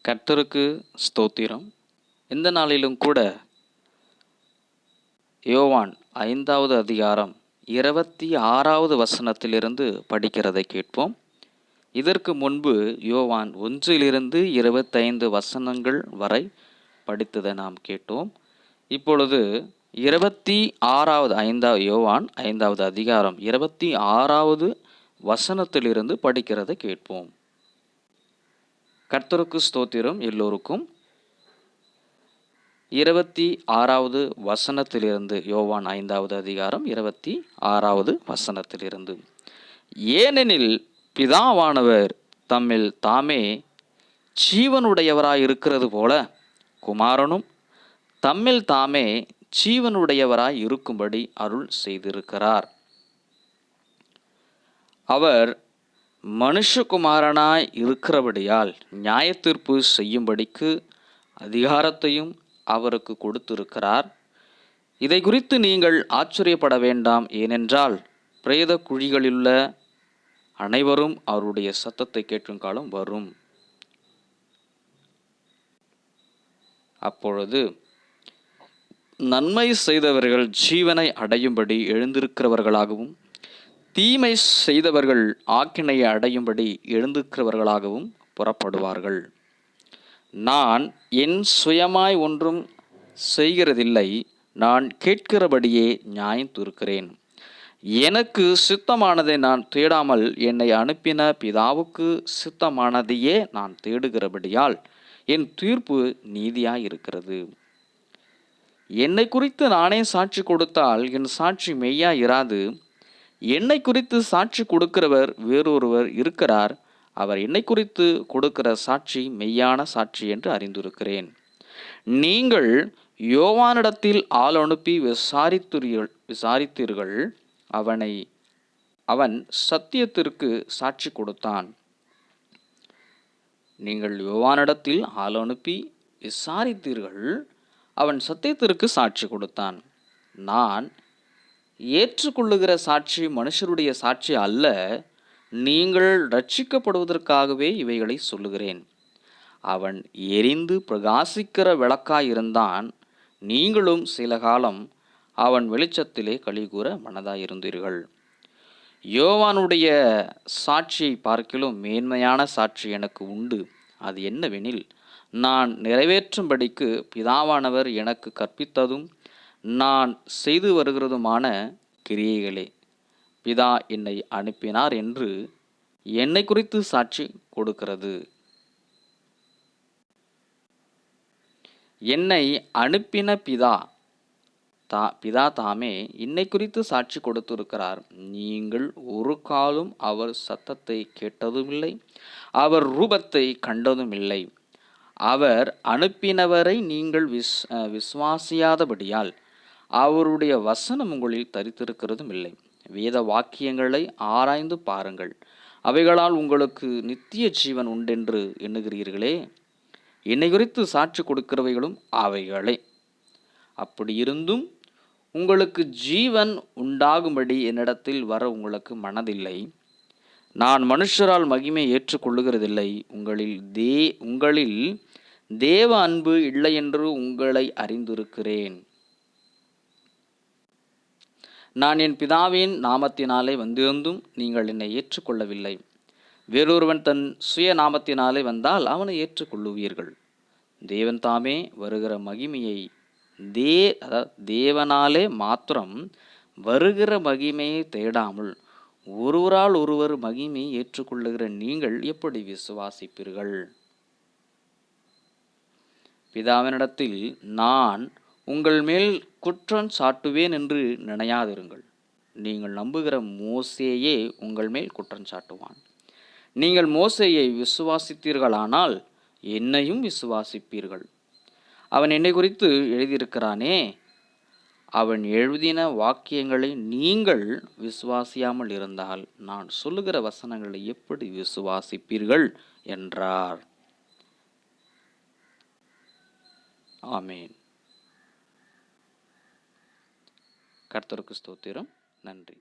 கர்த்தருக்கு ஸ்தோத்திரம். இந்த நாளிலும் கூட யோவான் 5வது அதிகாரம் 26வது வசனத்திலிருந்து படிக்கிறதை கேட்போம். இதற்கு முன்பு யோவான் 1லிருந்து 25 வசனங்கள் வரை படித்ததை நாம் கேட்டோம். இப்பொழுது 26வது யோவான் 5வது அதிகாரம் 26வது வசனத்திலிருந்து படிக்கிறதை கேட்போம். கர்த்தருக்கு ஸ்தோத்திரம். எல்லோருக்கும் 26வது வசனத்திலிருந்து யோவான் 5வது அதிகாரம் 26வது வசனத்திலிருந்து. ஏனெனில் பிதாவானவர் தம்மில் தாமே ஜீவனுடையவராய் இருக்கிறது போல குமாரனும் தம்மில் தாமே ஜீவனுடையவராய் இருக்கும்படி அருள் செய்திருக்கிறார். அவர் மனுஷகுமாரனாய் இருக்கிறபடியால் நியாயத்தீர்ப்பு செய்யும்படிக்கு அதிகாரத்தையும் அவருக்கு கொடுத்திருக்கிறார். இதை குறித்து நீங்கள் ஆச்சரியப்பட வேண்டாம். ஏனென்றால் பிரேத குழிகளிலுள்ள அனைவரும் அவருடைய சத்தத்தை கேட்கும் காலம் வரும். அப்பொழுது நன்மை செய்தவர்கள் ஜீவனை அடையும்படி எழுந்திருக்கிறவர்களாகவும் தீமை செய்தவர்கள் ஆக்கினையை அடையும்படி எழுந்திருக்கிறவர்களாகவும் புறப்படுவார்கள். நான் என் சுயமாய் ஒன்றும் செய்கிறதில்லை, நான் கேட்கிறபடியே நியாயம் தீர்க்கிறேன். எனக்கு சித்தமானதை நான் தேடாமல் என்னை அனுப்பின பிதாவுக்கு சித்தமானதையே நான் தேடுகிறபடியால் என் தீர்ப்பு நீதியாயிருக்கிறது. என்னை குறித்து நானே சாட்சி கொடுத்தால் என் சாட்சி மெய்யாய் இராது. என்னை குறித்து சாட்சி கொடுக்கிறவர் வேறொருவர் இருக்கிறார். அவர் என்னை குறித்து கொடுக்கிற சாட்சி மெய்யான சாட்சி என்று அறிந்திருக்கிறேன். நீங்கள் யோவானிடத்தில் ஆள் அனுப்பி விசாரித்தீர்கள். அவன் சத்தியத்திற்கு சாட்சி கொடுத்தான். நீங்கள் யோவானிடத்தில் ஆள் அனுப்பி விசாரித்தீர்கள். அவன் சத்தியத்திற்கு சாட்சி கொடுத்தான். நான் ஏற்றுக்கொள்ளுகிற சாட்சி மனுஷருடைய சாட்சி அல்ல. நீங்கள் ரட்சிக்கப்படுவதற்காகவே இவைகளை சொல்லுகிறேன். அவன் எரிந்து பிரகாசிக்கிற விளக்காயிருந்தான். நீங்களும் சில காலம் அவன் வெளிச்சத்திலே களிகூற மனதாயிருந்தீர்கள். யோவானுடைய சாட்சியை பார்க்கிலும் மேன்மையான சாட்சி எனக்கு உண்டு. அது என்னவெனில், நான் நிறைவேற்றும்படிக்கு பிதாவானவர் எனக்கு கற்பித்ததும் நான் செய்து வருகிறதுமான கிரியைகளே. பிதா என்னை அனுப்பினார் என்று என்னை குறித்து சாட்சி கொடுக்கிறது. என்னை அனுப்பின பிதா தாமே என்னை குறித்து சாட்சி கொடுத்திருக்கிறார். நீங்கள் ஒரு காலும் அவர் சத்தத்தை கேட்டதுமில்லை, அவர் ரூபத்தை கண்டதும் இல்லை. அவர் அனுப்பினவரை நீங்கள் விசுவாசியாதபடியால் அவருடைய வசனம் உங்களில் தரித்திருக்கிறதும் இல்லை. வேத வாக்கியங்களை ஆராய்ந்து பாருங்கள், அவைகளால் உங்களுக்கு நித்திய ஜீவன் உண்டென்று எண்ணுகிறீர்களே. என்னை குறித்து சாட்சி கொடுக்கிறவைகளும் அவைகளே. அப்படி இருந்தும் உங்களுக்கு ஜீவன் உண்டாகும்படி என்னிடத்தில் வர உங்களுக்கு மனதில்லை. நான் மனுஷரால் மகிமை ஏற்றுக்கொள்ளுகிறதில்லை. உங்களில் தேவ அன்பு இல்லை என்று உங்களை அறிந்திருக்கிறேன். நான் என் பிதாவின் நாமத்தினாலே வந்திருந்தும் நீங்கள் என்னை ஏற்றுக்கொள்ளவில்லை. வேறொருவன் தன் சுய நாமத்தினாலே வந்தால் அவனை ஏற்றுக்கொள்ளுவீர்கள். தேவன் தாமே வருகிற மகிமையை தேவனாலே மாத்திரம் வருகிற மகிமையை தேடாமல் ஒருவரால் ஒருவர் மகிமையை ஏற்றுக்கொள்ளுகிற நீங்கள் எப்படி விசுவாசிப்பீர்கள்? பிதாவினிடத்தில் நான் உங்கள் மேல் குற்றம் சாட்டுவேன் என்று நினையாதிருங்கள். நீங்கள் நம்புகிற மோசேயே உங்கள் மேல் குற்றம் சாட்டுவான். நீங்கள் மோசேயை விசுவாசித்தீர்களானால் என்னையும் விசுவாசிப்பீர்கள். அவன் என்னை குறித்து எழுதியிருக்கிறானே. அவன் எழுதின வாக்கியங்களை நீங்கள் விசுவாசியாமல் இருந்தால் நான் சொல்லுகிற வசனங்களை எப்படி விசுவாசிப்பீர்கள் என்றார். ஆமேன். கர்த்தருக்கு ஸ்தோத்திரம். நன்றி.